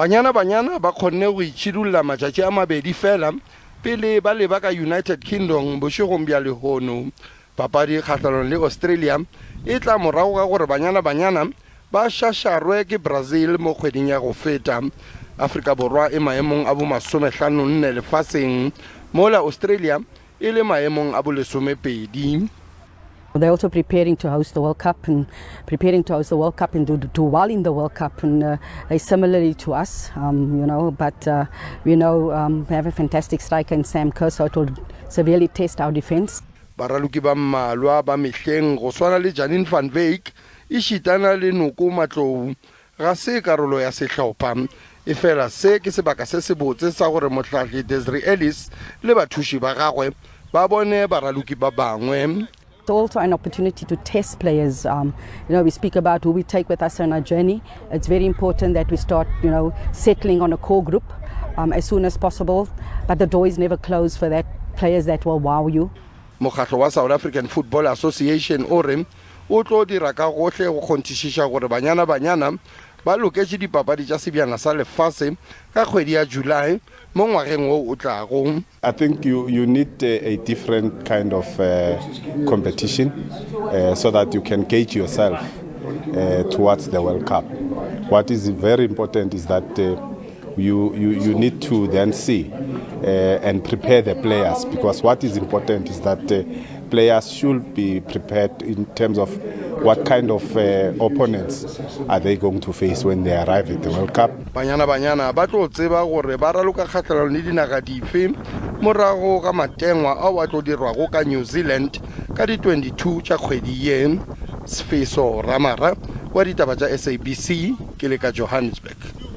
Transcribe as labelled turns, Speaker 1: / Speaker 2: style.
Speaker 1: Banyana Banyana ba kgonne go itšhidulla matšatši a mabedi fela pele ba leba ka United Kingdom bošegong bja lehono. Papadi kgatlhanong le Australia e tla morago ga gore Banyana Banyana ba šašarwe ke Brazil mo kgweding ya go feta. Afrika Borwa e maemong a bo 54 lefatsheng, mola Australia e le maemong a bo 12.
Speaker 2: They're also preparing to host the World Cup and do well in the World Cup, and they similarly to us, but we have a fantastic striker in Sam Kerr, so it will severely test our defense.
Speaker 1: Baraluki ba mmalwa ba mehleng go swana le Janine van Wyk e šitana le Noko Matlou ga se karolo ya sehlopha, e fela se ke sebaka se se botse sa gore mohlahli Desiree Ellis le bathuši ba gagwe ba bone baraluki ba bangwe.
Speaker 2: It's also an opportunity to test players. We speak about who we take with us on our journey. It's very important that we start, settling on a core group as soon as possible. But the door is never closed for that players that will wow you.
Speaker 1: Mokgatlo wa South African Football Association o tlo dira ka gohle go kgontišiša gore Banyana Banyana ba loketše dipapadi tša sebjana sa lefatshe ka kgwedi ya July mo ngwageng o tlago.
Speaker 3: I think you need a different kind of competition so that you can gauge yourself towards the World Cup. What is very important is that you need to then see and prepare the players, because what is important is that players should be prepared in terms of what kind of opponents are they going to face when they arrive at the World Cup.
Speaker 1: Banyana Banyana ba tlo tseba gore ba raloka kgatlhanong le dinaga dife morago ga matengwa ao a tlo dirwago ka New Zealand ka di 22 tša kgwedi ye. Sefeso Ramara wa ditaba tša SABC ke le ka Johannesburg.